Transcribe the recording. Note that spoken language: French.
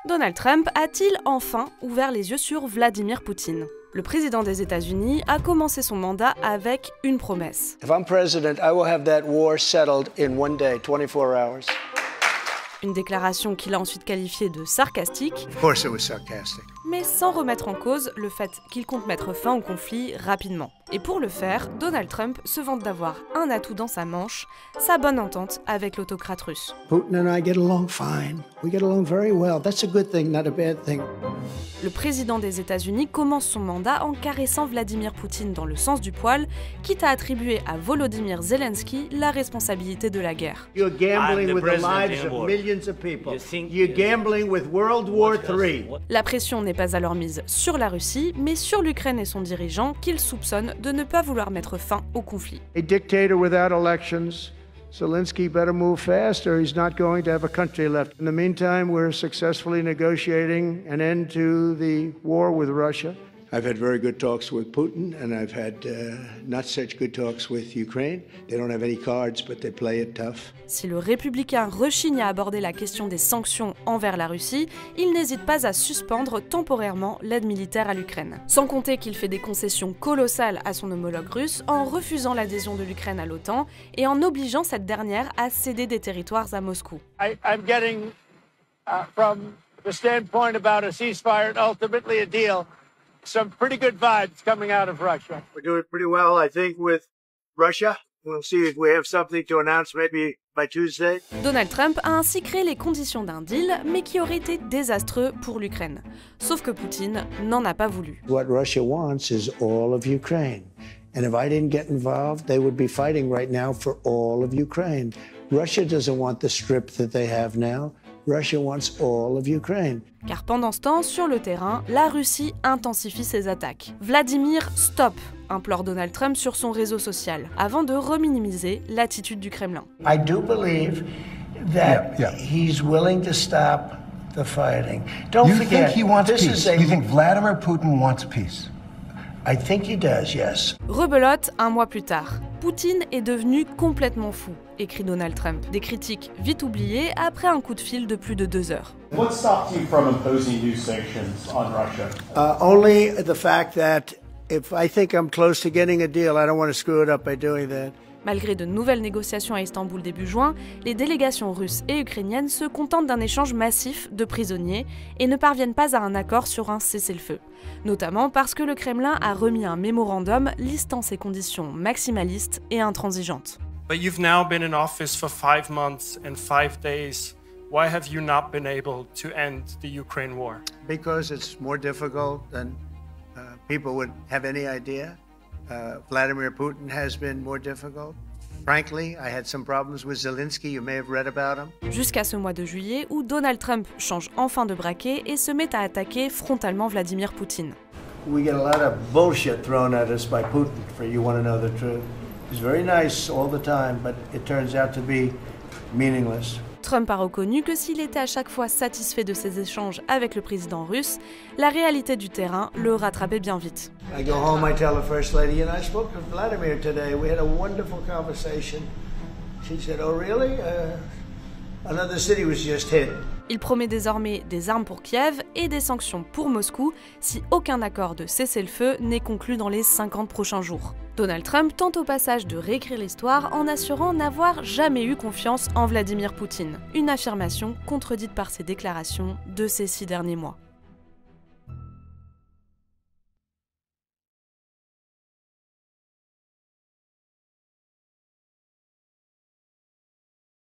Donald Trump a-t-il enfin ouvert les yeux sur Vladimir Poutine? Le président des États-Unis a commencé son mandat avec une promesse. If I'm president, I will have that war settled in one day, 24 hours. Une déclaration qu'il a ensuite qualifiée de sarcastique, Of course it was sarcastic. mais sans remettre en cause le fait qu'il compte mettre fin au conflit rapidement. Et pour le faire, Donald Trump se vante d'avoir un atout dans sa manche, sa bonne entente avec l'autocrate russe. Putin and I get along fine. We get along very well. That's a good thing, not a bad thing. Le président des États-Unis commence son mandat en caressant Vladimir Poutine dans le sens du poil, quitte à attribuer à Volodymyr Zelensky la responsabilité de la guerre. You're gambling with the lives of millions of people. You're gambling with World War III. La pression n'est pas alors mise sur la Russie, mais sur l'Ukraine et son dirigeant, qu'il soupçonne de ne pas vouloir mettre fin au conflit. A dictator without elections. Zelensky better move fast or he's not going to have a country left. In the meantime, we're successfully negotiating an end to the war with Russia. I've had very good talks with Putin, and I've had not such good talks with Ukraine. They don't have any cards, but they play it tough. Si le républicain rechigne à aborder la question des sanctions envers la Russie, il n'hésite pas à suspendre temporairement l'aide militaire à l'Ukraine. Sans compter qu'il fait des concessions colossales à son homologue russe en refusant l'adhésion de l'Ukraine à l'OTAN et en obligeant cette dernière à céder des territoires à Moscou. I'm getting, from the standpoint about a ceasefire and ultimately a deal, some pretty good vibes coming out of Russia. We're doing pretty well, I think, with Russia. We'll see if we have something to announce maybe by Tuesday. Donald Trump a ainsi créé les conditions d'un deal, mais qui aurait été désastreux pour l'Ukraine. Sauf que Poutine n'en a pas voulu. What Russia wants is all of Ukraine. And if I didn't get involved, they would be fighting right now for all of Ukraine. Russia doesn't want the strip that they have now. Russia wants all of Ukraine. Car pendant ce temps, sur le terrain, la Russie intensifie ses attaques. Vladimir, stop, implore Donald Trump sur son réseau social, avant de reminimiser l'attitude du Kremlin. I do believe that he's willing to stop the fighting. Don't You forget, think he wants this peace? is a... You think Vladimir Putin wants peace? I think he does, yes. Rebelote, un mois plus tard. Poutine est devenu complètement fou, écrit Donald Trump. Des critiques vite oubliées après un coup de fil de plus de 2 heures. What stopped you from imposing new sanctions on Russia? Only the fact that if I think I'm close to getting a deal, I don't want to screw it up by doing that. Malgré de nouvelles négociations à Istanbul début juin, les délégations russes et ukrainiennes se contentent d'un échange massif de prisonniers et ne parviennent pas à un accord sur un cessez-le-feu. Notamment parce que le Kremlin a remis un mémorandum listant ses conditions maximalistes et intransigeantes. But you've now been in office for 5 months and 5 days. Why have you not been able to end the Ukraine war? Because it's more difficult than people would have any idea. Vladimir Putin has been more difficult. Frankly, I had some problems with Zelensky, you may have read about him. Jusqu'à ce mois de juillet où Donald Trump change enfin de braquet et se met à attaquer frontalement Vladimir Poutine. We get a lot of bullshit thrown at us by Putin, for you want to know the truth. He's very nice all the time, but it turns out to be meaningless. Trump a reconnu que s'il était à chaque fois satisfait de ses échanges avec le président russe, la réalité du terrain le rattrapait bien vite. I go home, I tell the First Lady, and I spoke to Vladimir today. We had a wonderful conversation. She said, oh really? Another city was just hit. Il promet désormais des armes pour Kiev et des sanctions pour Moscou si aucun accord de cessez-le-feu n'est conclu dans les 50 prochains jours. Donald Trump tente au passage de réécrire l'histoire en assurant n'avoir jamais eu confiance en Vladimir Poutine, une affirmation contredite par ses déclarations de ces 6 derniers mois.